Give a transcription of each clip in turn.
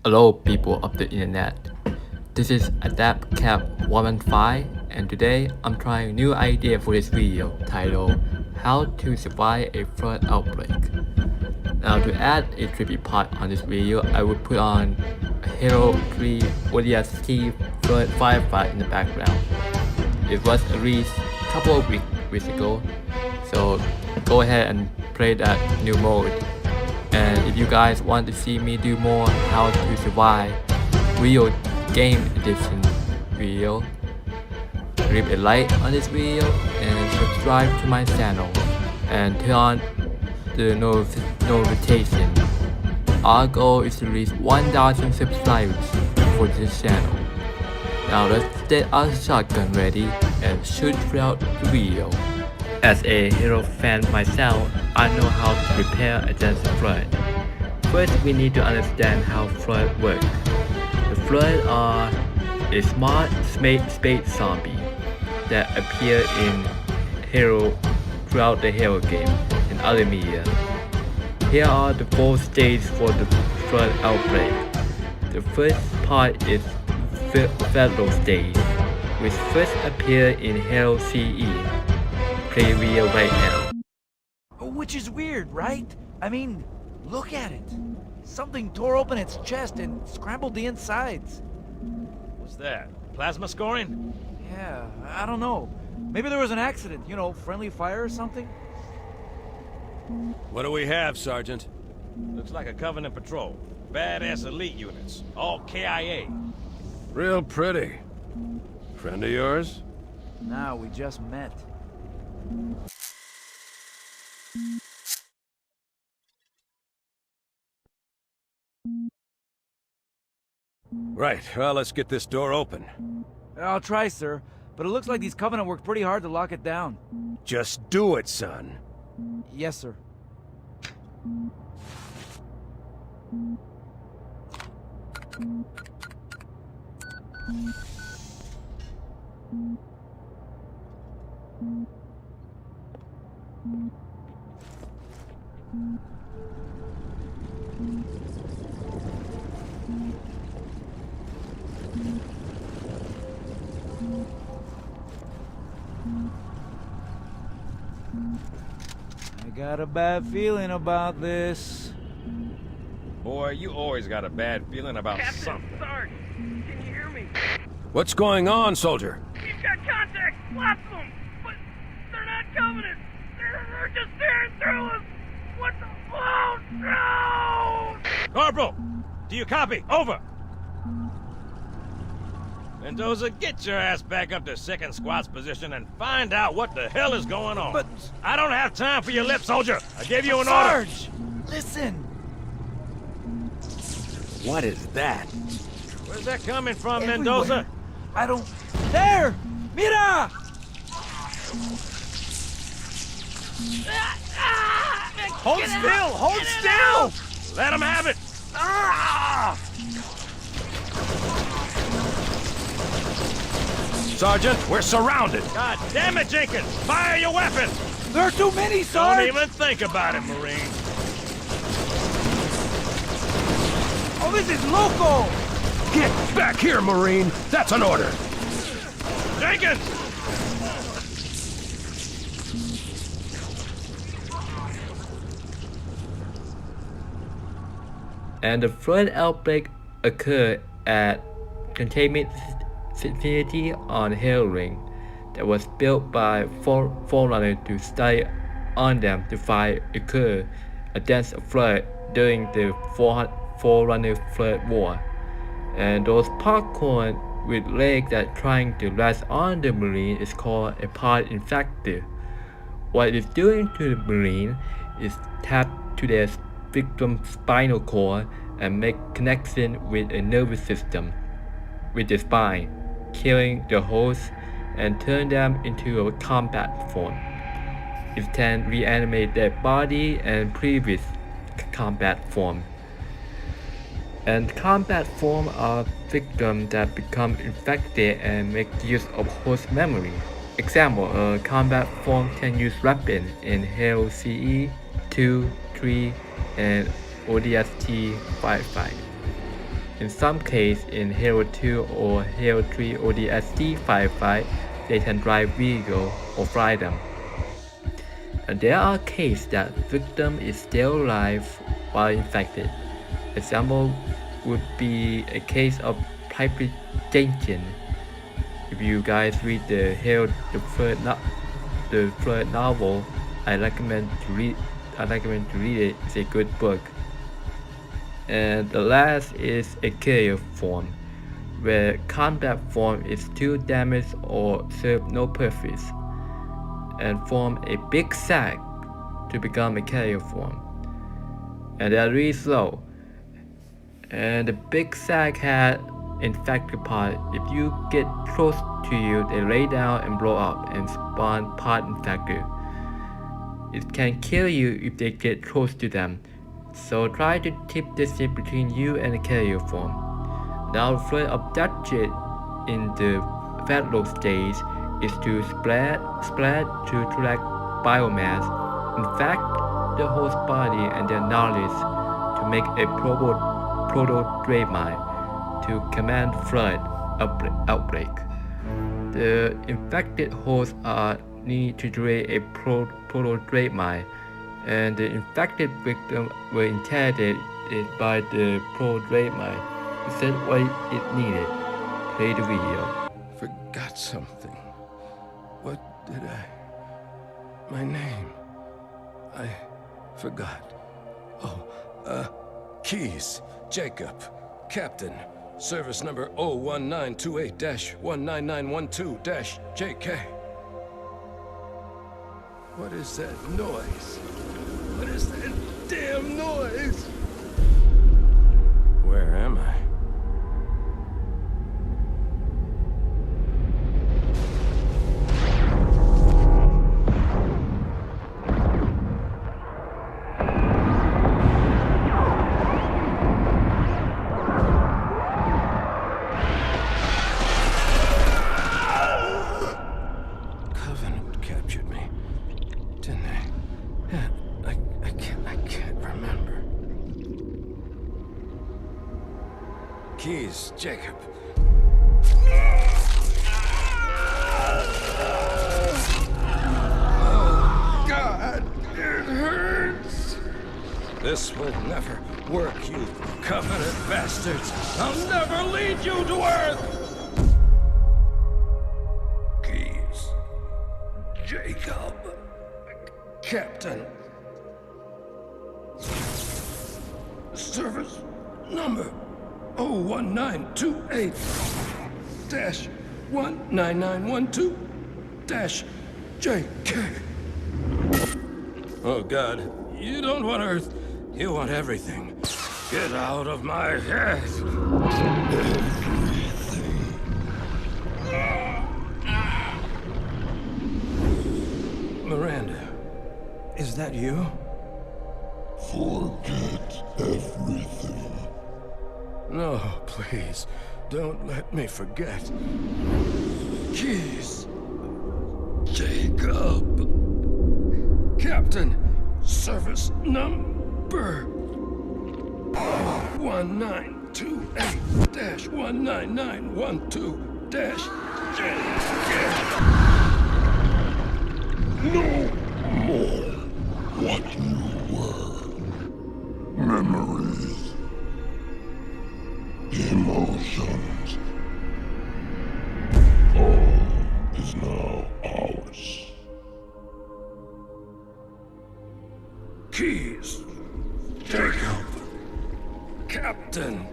Hello people of the internet. This is Adapt Cap 115 and today I'm trying a new idea for this video titled How to Survive a Flood Outbreak. Now to add a trippy part on this video, I will put on a Hero 3 ODST Flood Firefight in the background. It was released a couple of weeks ago, so go ahead and play that new mode. And if you guys want to see me do more How to Survive Video Game Edition video, leave a like on this video and subscribe to my channel and turn on the notification. Our goal is to reach 1000 subscribers for this channel. Now let's get our shotgun ready and shoot throughout the video. As a hero fan myself, I know how to prepare against flood. First, we need to understand how flood works. The flood are a smart space zombie that appear in Hero throughout the Hero game and other media. Here are the 4 stages for the flood outbreak. The first part is Federal Stage, which first appeared in Hero CE. Play video right now. Which is weird, right? I mean, look at it. Something tore open its chest and scrambled the insides. What's that? Plasma scoring? Yeah, I don't know. Maybe there was an accident, friendly fire or something? What do we have, Sergeant? Looks like a Covenant patrol. Badass elite units. All KIA. Real pretty. Friend of yours? Nah, we just met. Right, well, let's get this door open. I'll try, sir, but it looks like these Covenant worked pretty hard to lock it down. Just do it, son. Yes, sir. I got a bad feeling about this. Boy, you always got a bad feeling about something. Sarge, can you hear me? What's going on, soldier? We've got contacts, lots of them, but they're not Covenant. They're just staring through us. What the? Oh no! Corporal, do you copy? Over. Mendoza, get your ass back up to 2nd Squad's position and find out what the hell is going on. But I don't have time for your lip, soldier. I gave you an order. Sarge, listen. What is that? Where's that coming from, Everywhere. Mendoza? I don't... There! Mira! Hold still! Hold still! Let him have it! Sergeant, we're surrounded. God damn it, Jenkins! Fire your weapon! There are too many, Sarge! Don't even think about it, Marine. Oh, this is local! Get back here, Marine. That's an order. Jenkins! And the flood outbreak occurred at containment facility on Hell Ring that was built by Forerunner to study on them to fight occur against a flood during the Forerunner flood war. And those popcorn with legs that trying to latch on the Marine is called a pod infector. What it is doing to the Marine is tap to their victim's spinal cord and make connection with a nervous system with the spine, killing the host and turn them into a combat form. It can reanimate their body and previous combat form. And combat form are victims that become infected and make use of host memory. Example, a combat form can use weapons in Halo CE 2, 3, and ODST firefight. In some cases, in Halo 2 or Halo 3 ODST firefight, they can drive vehicles or fly them. And there are cases that victim is still alive while infected. Example would be a case of hypertension. If you guys read the third novel, I recommend to read it. It's a good book. And the last is a carrier form, where combat form is too damaged or serve no purpose, and form a big sac to become a carrier form. And they are really slow. And the big sac had infected part. If you get close to you, they lay down and blow up and spawn part infected. It can kill you if they get close to them. So try to keep distance between you and the carrier form. Now the first objective in the Fedlow stage is to spread to collect biomass, infect the host body and their knowledge to make a proto-drain mine to command flood outbreak. The infected hosts need to create a proto-drain mine, and the infected victim were interrogated by the proto-drain mine. He said what it needed. Play the video. Forgot something. What did my name? I forgot. Keys, Jacob, Captain, service number 01928-19912-JK. What is that noise? What is that damn noise? Where am I? Keys, Jacob. Oh, God, it hurts. This will never work, you Covenant bastards. I'll never lead you to Earth. Keys, Jacob, Captain. Service number 01928-19912-JK. Oh, God. You don't want Earth. You want everything. Get out of my head. Miranda, is that you? Forget everything. No, please. Don't let me forget. Keys. Jacob. Captain. Service number 1928-19912-JK. No more what you were. Memories. Emotions. All is now ours. Keys. Jacob. Captain.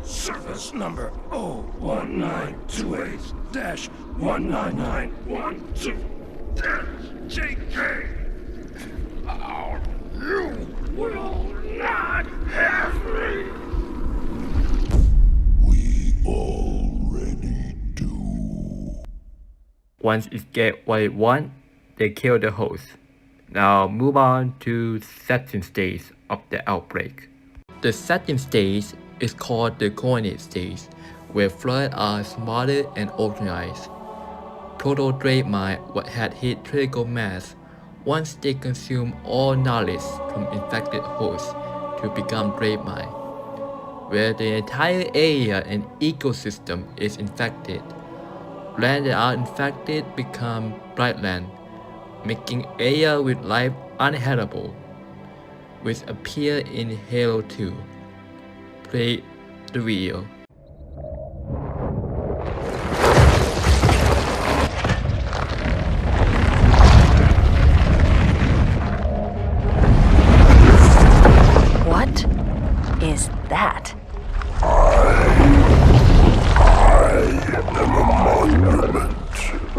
Service number 01928-19912-JK. You will not have me. Already do. Once it get what it want, they kill the host. Now move on to second stage of the outbreak. The second stage is called the coordinate stage, where floods are smarter and organized. Proto-drain mine had hit critical mass once they consume all knowledge from infected hosts to become drain mine. where the entire area and ecosystem is infected. Lands that are infected become bright land, making area with life uninhabitable, which appear in Halo 2. Play the video. What is that?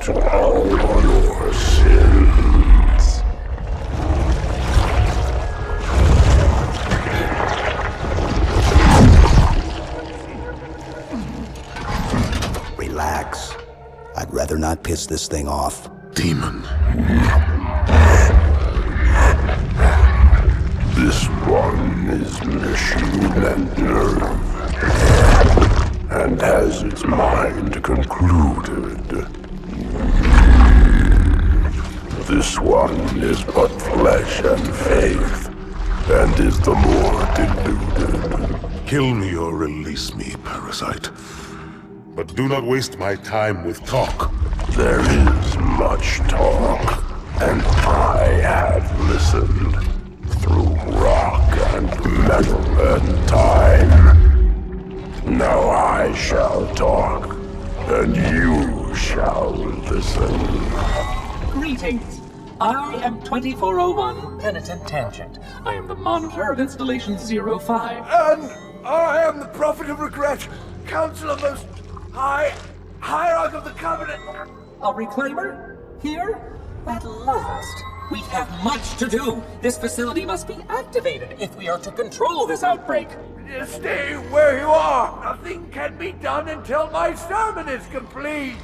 To all your sins. Relax. I'd rather not piss this thing off. Demon. This one is machine and nerve, and has its mind concluded. This one is but flesh and faith, and is the more deluded. Kill me or release me, parasite. But do not waste my time with talk. There is much talk, and I have listened through rock and metal and time. Now I shall talk, and you shall listen. Greetings. I am 2401 Penitent Tangent. I am the monitor of Installation 05. And I am the Prophet of Regret, Counselor Most High, Hierarch of the Covenant. A reclaimer? Here? At last. We have much to do. This facility must be activated if we are to control this outbreak. Stay where you are. Nothing can be done until my sermon is complete.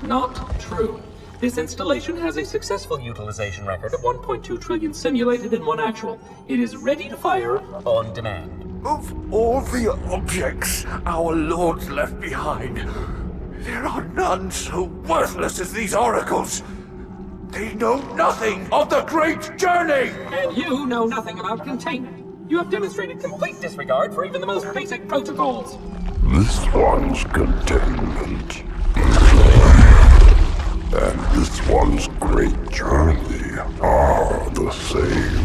Not true. This installation has a successful utilization record of 1.2 trillion simulated and 1 actual. It is ready to fire on demand. Of all the objects our lords left behind, there are none so worthless as these oracles. They know nothing of the great journey! And you know nothing about containment. You have demonstrated complete disregard for even the most basic protocols. This one's containment, and this one's great journey are the same.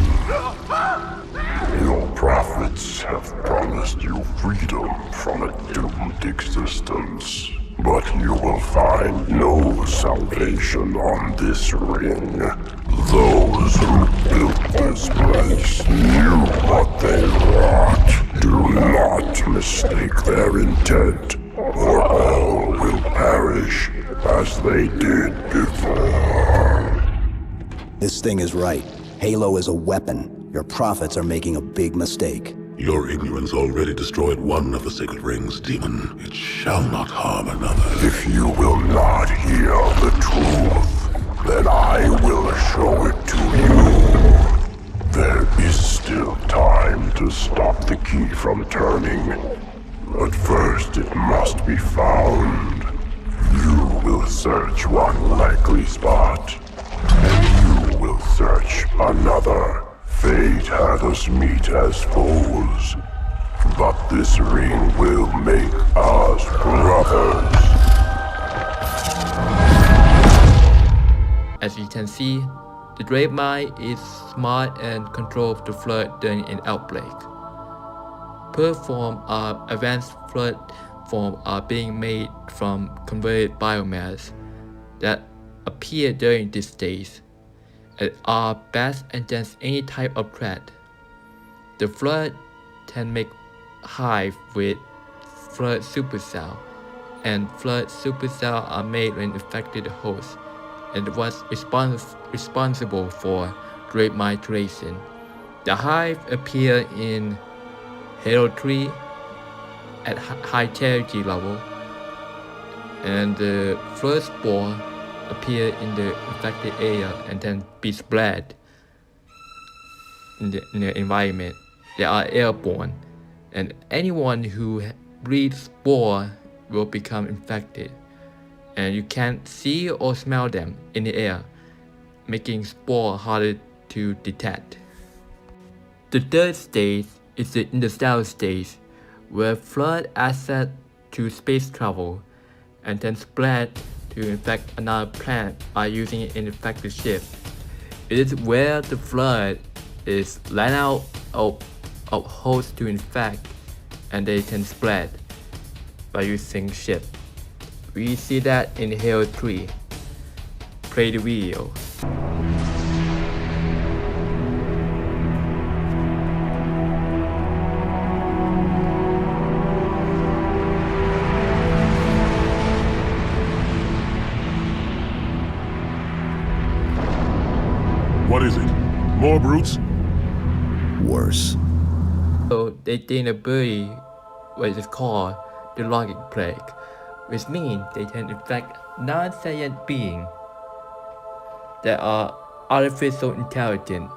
Your prophets have promised you freedom from a doomed existence, but you will find no salvation on this ring. Those who built this place knew what they wrought. Do not mistake their intent, or all will perish as they did before. This thing is right. Halo is a weapon. Your prophets are making a big mistake. Your ignorance already destroyed one of the sacred rings, demon. It shall not harm another. If you will not hear the truth, then I will show it to you. There is still time to stop the key from turning, but first it must be found. You will search one likely spot, and you will search another. Fate had us meet as foes, but this ring will make us brothers. As you can see, the Great Mind is smart and controls the flood during an outbreak. Per form of advanced flood form are being made from converted biomass that appear during this stage and are best against any type of threat. The flood can make hive with flood supercell, and flood supercell are made when infected host, and was responsible for great migration. The hive appear in Halo 3 at high charity level, and the flood spore appear in the infected area and then be spread in the environment. They are airborne, and anyone who breathes spore will become infected, and you can't see or smell them in the air, making spore harder to detect. The third stage is the Interstellar Stage, where flood access to space travel and then spread to infect another planet by using an infected ship. It is where the flood is ran out of hosts to infect and they can spread by using ship. We see that in Halo 3. Play the video. What is it? More brutes? Worse. So they gain a ability what is called the logging plague, which means they can infect non-sentient beings that are artificial intelligent.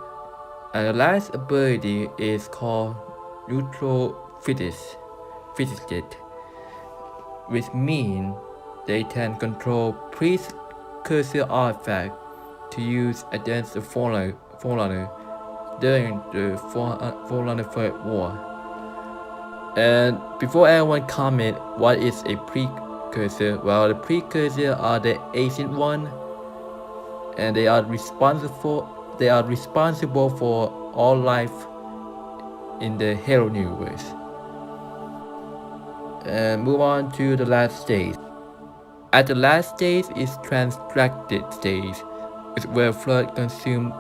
And the last ability is called neutral physicist, which means they can control precursor artifacts to use against the Forerunner during the Forerunner Third War. And before anyone comment what is a precursor, well, the precursor are the ancient one, and they are responsible for all life in the Halo universe. And move on to the last stage. At the last stage is Transfected Stage, is where flood consumed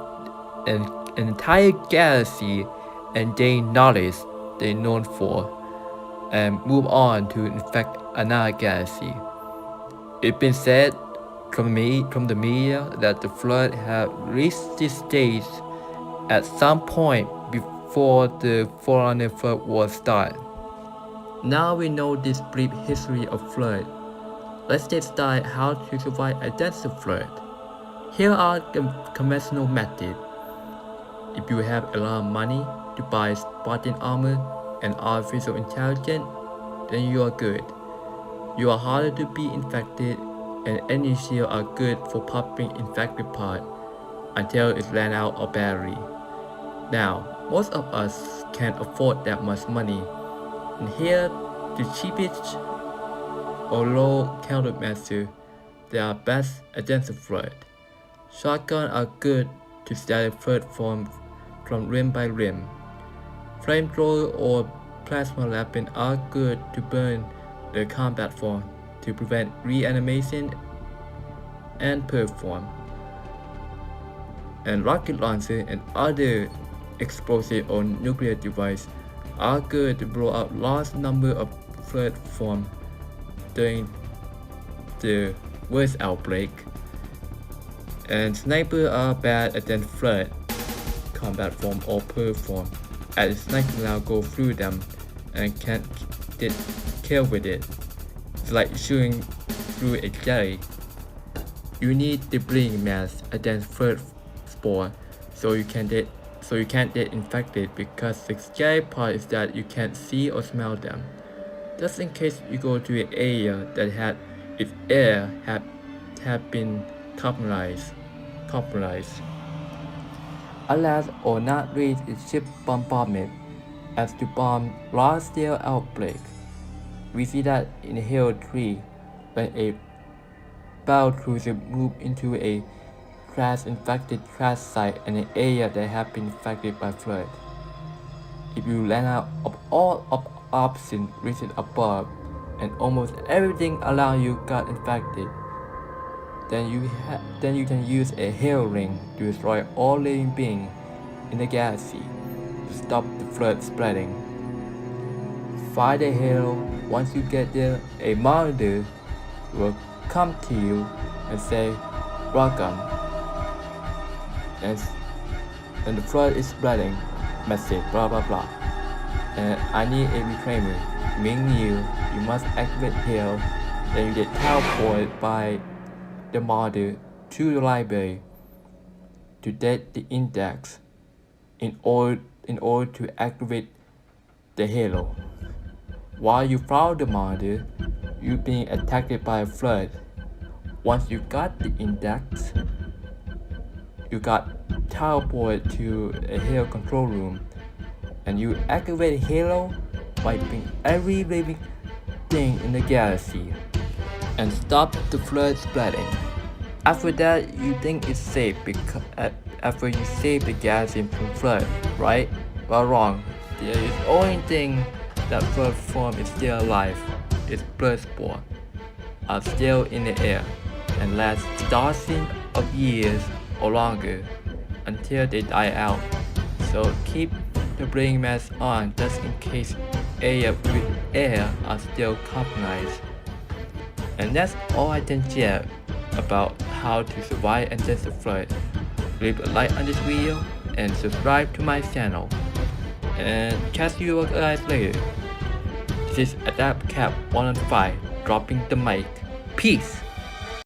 an entire galaxy and gain knowledge they're known for, and move on to infect another galaxy. It's been said from the media that the flood have reached this stage at some point before the Forerunner Third War started. Now we know this brief history of flood. Let's get started how to survive against the flood. Here are the conventional methods. If you have a lot of money to buy Spartan armor and artificial intelligence, then you are good. You are harder to be infected, and any shield are good for popping infected part until it ran out of battery. Now, most of us can't afford that much money, and here the cheapest or low countermeasure they are best against the flood. Shotguns are good to stagger flood from rim by rim. Flamethrower or plasma weapons are good to burn the combat form to prevent reanimation and perform. And rocket launcher and other explosive or nuclear devices are good to blow up large number of flood forms during the worst outbreak. And snipers are bad against flood combat form or perform, as snipers now go through them and can't get killed with it. It's like shooting through a jelly. You need the bleeding mask against flood spore so you can't get infected, because the scary part is that you can't see or smell them. Just in case you go to an area that had its air have been compromised. Alas, or not raise its ship bombardment as to bomb large-scale outbreak. We see that in Halo 3 when a battlecruiser moved into a infected crash site in an area that had been infected by flood. If you ran out of all options listed above and almost everything around you got infected, then you can use a Halo ring to destroy all living beings in the galaxy to stop the flood spreading. Find a Halo. Once you get there, a monitor will come to you and say, "Welcome," and the flood is spreading, message blah blah blah, and I need a reclaimer, meaning you must activate Halo. Then you get teleported by the monitor to the library to get the index in order to activate the Halo. While you follow the monitor, you're being attacked by a flood. Once you got the index, you got teleported to a Halo control room, and you activate Halo wiping every living thing in the galaxy and stop the flood spreading. After that, you think it's safe because after you save the galaxy from flood, right? Well, wrong. There is only thing that flood form is still alive. Its blood spores are still in the air and last thousands of years or longer until they die out. So keep the brain mask on just in case air with air are still compromised. And that's all I can share about how to survive against the flood. Leave a like on this video and subscribe to my channel. And catch you guys later. This is Adapt Cap 105 dropping the mic. Peace!